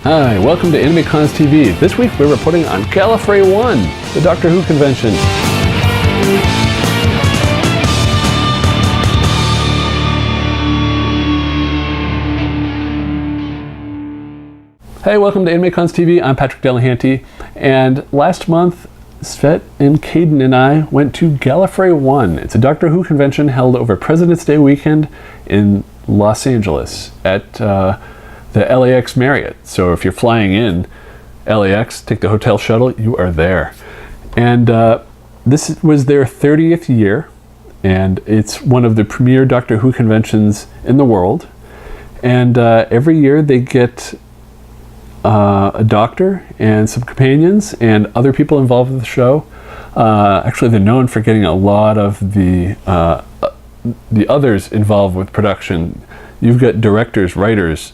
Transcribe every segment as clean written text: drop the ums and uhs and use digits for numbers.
Hi, welcome to AnimeCons TV. This week we're reporting on Gallifrey One, the Doctor Who convention. Hey, welcome to AnimeCons TV. I'm Patrick Delahanty, and last month Svet and Caden and I went to Gallifrey One. It's a Doctor Who convention held over President's Day weekend in Los Angeles at the LAX Marriott. So if you're flying in LAX, take the hotel shuttle, you are there. And this was their 30th year, and it's one of the premier Doctor Who conventions in the world. And every year they get a doctor and some companions and other people involved with the show. Actually, they're known for getting a lot of the others involved with production. You've got directors, writers,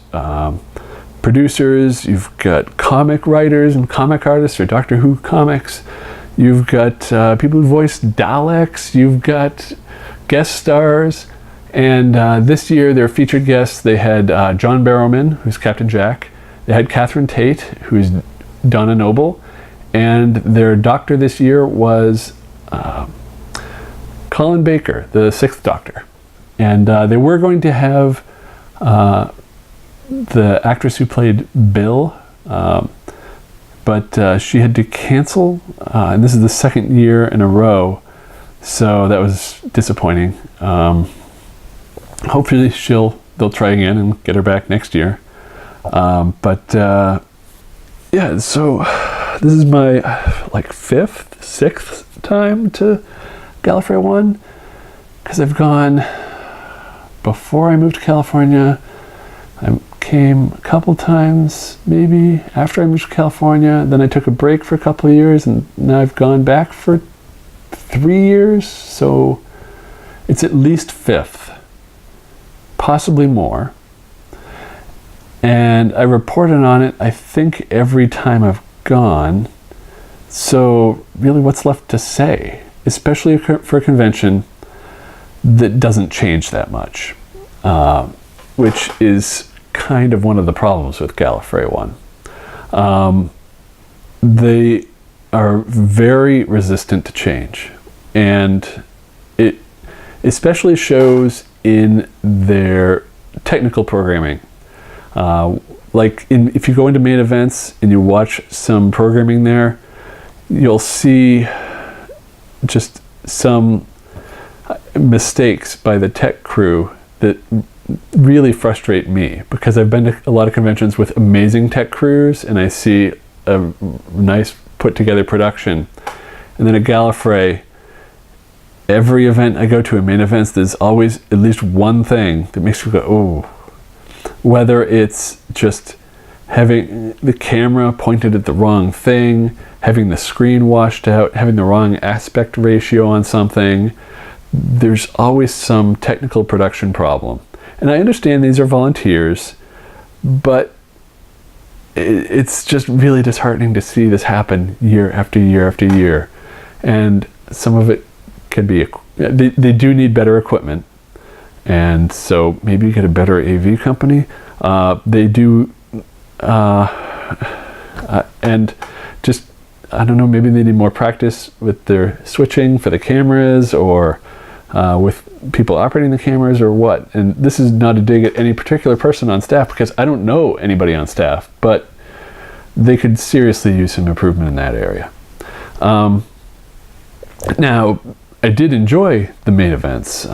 producers, you've got comic writers and comic artists for Doctor Who comics, you've got people who voice Daleks, you've got guest stars, and this year their featured guests, they had John Barrowman, who's Captain Jack, they had Catherine Tate, who's Donna Noble, and their doctor this year was Colin Baker, the 6th Doctor. And they were going to have the actress who played Bill, but she had to cancel, and this is the second year in a row, so that was disappointing. Hopefully they'll try again and get her back next year. Yeah, so this is my sixth time to Gallifrey One, because I've gone before I moved to California. I came a couple times, maybe after I moved to California. Then I took a break for a couple of years, and now I've gone back for 3 years. So it's at least 5th, possibly more. And I reported on it, I think, every time I've gone. So really, what's left to say? Especially for a convention that doesn't change that much, which is kind of one of the problems with Gallifrey One. They are very resistant to change, and it especially shows in their technical programming. If you go into main events and you watch some programming there, you'll see just some mistakes by the tech crew that really frustrate me, because I've been to a lot of conventions with amazing tech crews and I see a nice put together production, and then at Gallifrey, every event I go to in main events, there's always at least one thing that makes you go, oh. Whether it's just having the camera pointed at the wrong thing, having the screen washed out, having the wrong aspect ratio on something, there's always some technical production problem. And I understand these are volunteers, but it's just really disheartening to see this happen year after year after year. And some of it can be, they do need better equipment. And so maybe you get a better AV company. They do, and just, I don't know, maybe they need more practice with their switching for the cameras, or with people operating the cameras, or what. And this is not a dig at any particular person on staff, because I don't know anybody on staff, but they could seriously use some improvement in that area. Now, I did enjoy the main events.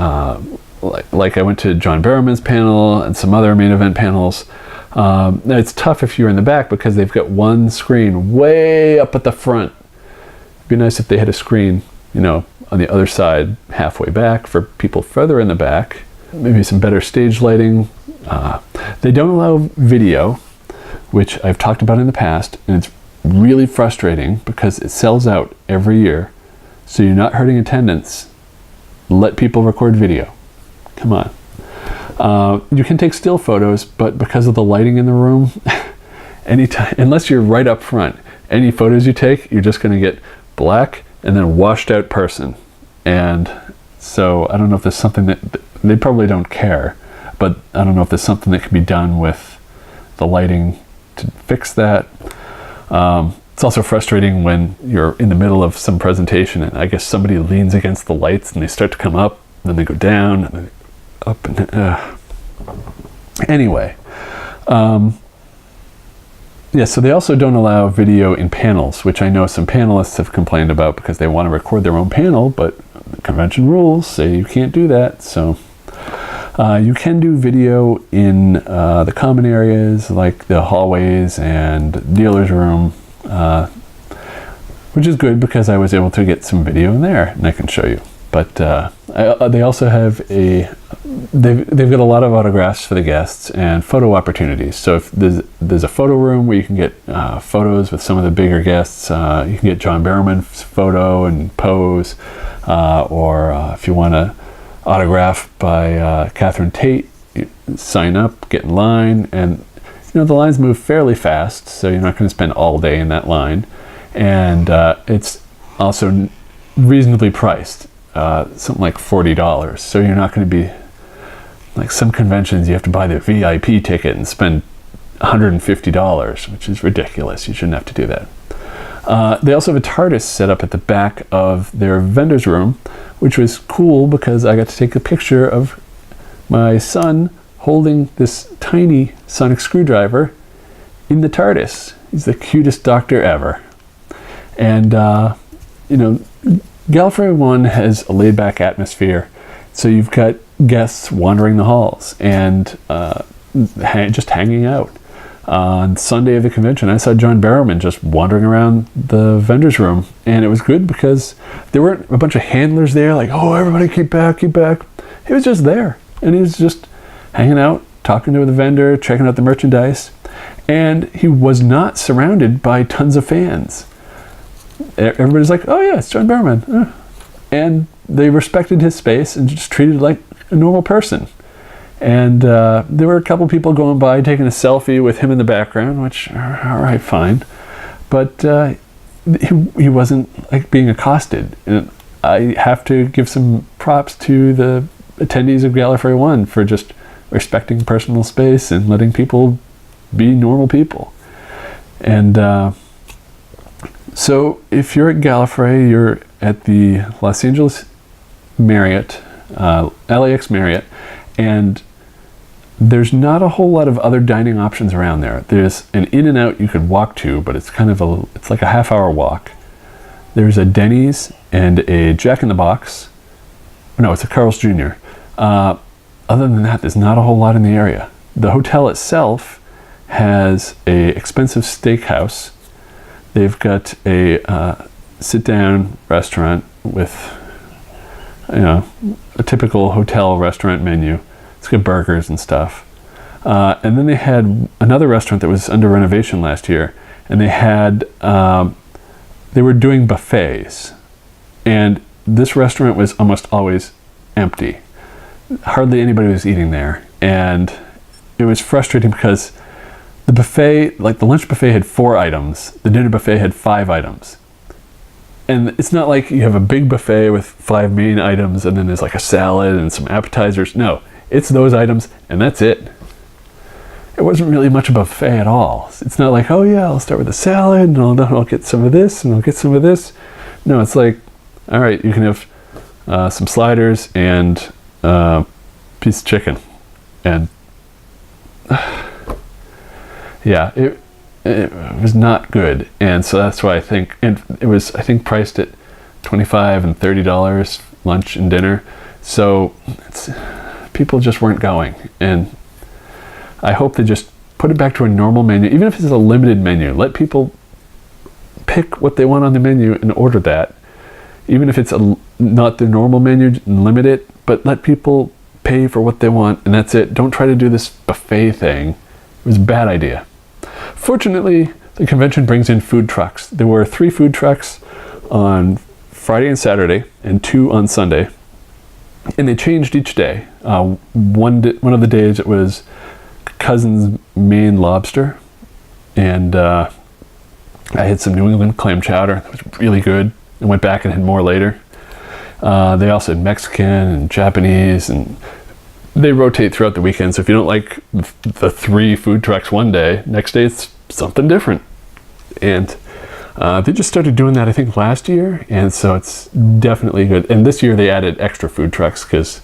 Like I went to John Barrowman's panel and some other main event panels. It's tough if you're in the back, because they've got one screen way up at the front. It'd be nice if they had a screen, on the other side, halfway back, for people further in the back. Maybe some better stage lighting. They don't allow video, which I've talked about in the past, and it's really frustrating because it sells out every year. So you're not hurting attendance. Let people record video. Come on. You can take still photos, but because of the lighting in the room, unless you're right up front, any photos you take, you're just going to get black and then washed out person. And so I don't know if there's something that, they probably don't care, but I don't know if there's something that can be done with the lighting to fix that. It's also frustrating when you're in the middle of some presentation and I guess somebody leans against the lights and they start to come up, and then they go down, and then up, and anyway. Yeah, so they also don't allow video in panels, which I know some panelists have complained about because they want to record their own panel, but the convention rules say you can't do that. So you can do video in the common areas like the hallways and dealer's room, which is good because I was able to get some video in there and I can show you. But they also have they've got a lot of autographs for the guests and photo opportunities. So if there's a photo room where you can get photos with some of the bigger guests, you can get John Barrowman's photo and pose, or if you want to autograph by Catherine Tate, you sign up, get in line, and the lines move fairly fast, so you're not going to spend all day in that line, and it's also reasonably priced. Something like $40. So you're not going to be like some conventions. You have to buy the VIP ticket and spend $150, which is ridiculous. You shouldn't have to do that. They also have a TARDIS set up at the back of their vendor's room, which was cool because I got to take a picture of my son holding this tiny sonic screwdriver in the TARDIS. He's the cutest doctor ever. And, Gallifrey One has a laid-back atmosphere, so you've got guests wandering the halls and just hanging out. On Sunday of the convention, I saw John Barrowman just wandering around the vendor's room, and it was good because there weren't a bunch of handlers there like, oh, everybody keep back, keep back. He was just there, and he was just hanging out, talking to the vendor, checking out the merchandise, and he was not surrounded by tons of fans. Everybody's like, oh yeah, it's John Barrowman. And they respected his space and just treated it like a normal person. And there were a couple people going by taking a selfie with him in the background, which, all right, fine. But he wasn't like being accosted. And I have to give some props to the attendees of Gallifrey One for just respecting personal space and letting people be normal people. And so if you're at Gallifrey, you're at the Los Angeles Marriott, LAX Marriott, and there's not a whole lot of other dining options around there. There's an In-N-Out you could walk to, but it's it's like a half-hour walk. There's a Denny's and a Jack in the Box. No, it's a Carl's Jr. Other than that, there's not a whole lot in the area. The hotel itself has a expensive steakhouse. They've got a sit-down restaurant with, a typical hotel restaurant menu. It's got burgers and stuff. And then they had another restaurant that was under renovation last year, and they were doing buffets. And this restaurant was almost always empty. Hardly anybody was eating there. And it was frustrating because the buffet, like the lunch buffet had 4 items, the dinner buffet had 5 items. And it's not like you have a big buffet with 5 main items and then there's like a salad and some appetizers. No, it's those items and that's it. It wasn't really much of a buffet at all. It's not like, oh yeah, I'll start with a salad and I'll get some of this and I'll get some of this. No, it's like, all right, you can have some sliders and piece of chicken. And yeah, it was not good, and so that's why I think, and it was, I think, priced at $25 and $30 lunch and dinner. So people just weren't going, and I hope they just put it back to a normal menu, even if it's a limited menu. Let people pick what they want on the menu and order that, even if it's not the normal menu, and limit it, but let people pay for what they want, and that's it. Don't try to do this buffet thing. It was a bad idea. Fortunately, the convention brings in food trucks. There were 3 food trucks on Friday and Saturday, and 2 on Sunday. And they changed each day. One of the days it was Cousin's Maine Lobster, and I had some New England clam chowder. It was really good. I went back and had more later. They also had Mexican and Japanese, and they rotate throughout the weekend. So if you don't like the 3 food trucks one day, next day it's something different. And they just started doing that, I think, last year, and so it's definitely good. And this year they added extra food trucks, because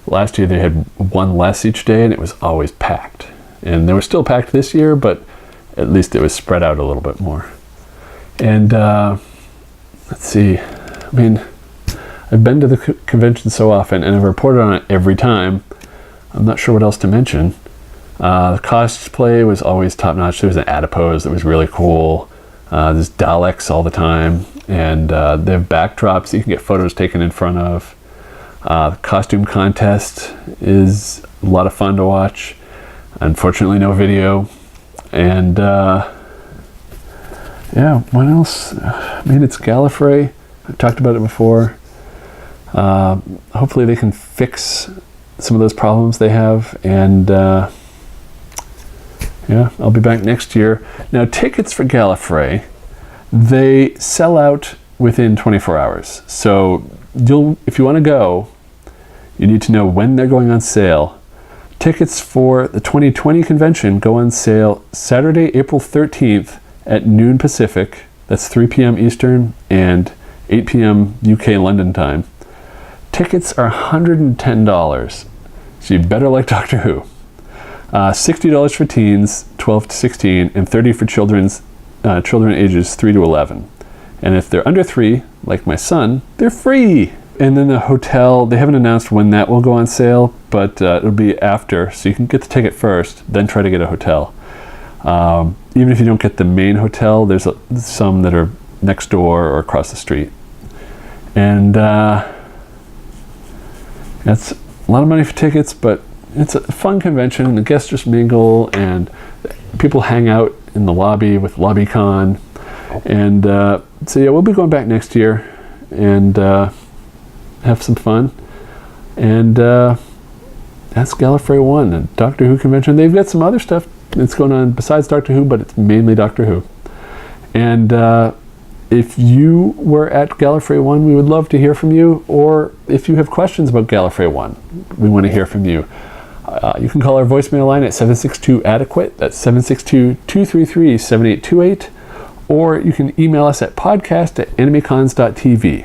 last year they had one less each day, and it was always packed. And they were still packed this year, but at least it was spread out a little bit more. And let's see, I mean, I've been to the convention so often, and I've reported on it every time. I'm not sure what else to mention. The cosplay was always top-notch. There was an adipose that was really cool. There's Daleks all the time, and they have backdrops that you can get photos taken in front of. The costume contest is a lot of fun to watch. Unfortunately, no video. And yeah, what else? I mean, it's Gallifrey. I've talked about it before. Hopefully they can fix some of those problems they have, and yeah, I'll be back next year. Now, tickets for Gallifrey, they sell out within 24 hours. So if you want to go, you need to know when they're going on sale. Tickets for the 2020 convention go on sale Saturday, April 13th at noon Pacific. That's 3 p.m. Eastern and 8 p.m. UK London time. Tickets are $110, so you better like Doctor Who. $60 for teens, 12 to 16, and $30 for children ages 3 to 11. And if they're under 3, like my son, they're free. And then the hotel, they haven't announced when that will go on sale, but it'll be after, so you can get the ticket first, then try to get a hotel. Even if you don't get the main hotel, there's some that are next door or across the street. And that's a lot of money for tickets, but it's a fun convention, and the guests just mingle, and people hang out in the lobby with LobbyCon. And so yeah, we'll be going back next year and have some fun. And that's Gallifrey One, a Doctor Who convention. They've got some other stuff that's going on besides Doctor Who, but it's mainly Doctor Who. And if you were at Gallifrey One, we would love to hear from you. Or if you have questions about Gallifrey One, we want to hear from you. You can call our voicemail line at 762-ADEQUATE. That's 762-233-7828. Or you can email us at podcast@animecons.tv.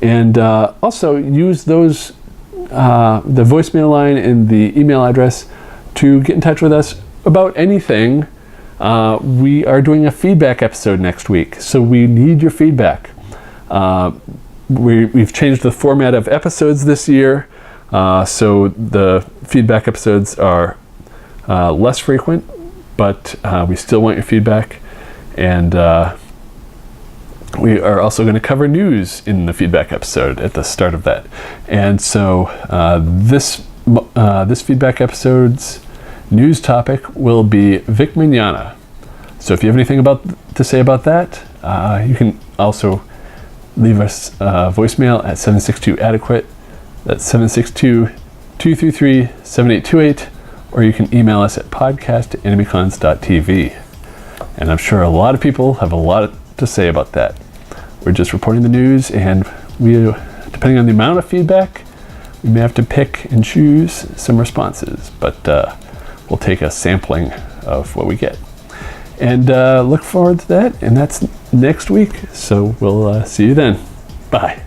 And also use those, the voicemail line and the email address to get in touch with us about anything. We are doing a feedback episode next week, so we need your feedback. We've changed the format of episodes this year, so the feedback episodes are less frequent, but we still want your feedback. And we are also going to cover news in the feedback episode at the start of that. And so this feedback episode's news topic will be Vic Mignogna. So if you have anything to say about that, you can also leave us a voicemail at 762-ADEQUATE. That's 762-233-7828. Or you can email us at podcast@animecons.tv. And I'm sure a lot of people have a lot to say about that. We're just reporting the news, and we, depending on the amount of feedback, we may have to pick and choose some responses, but we'll take a sampling of what we get. And look forward to that, and that's next week, so we'll see you then. Bye.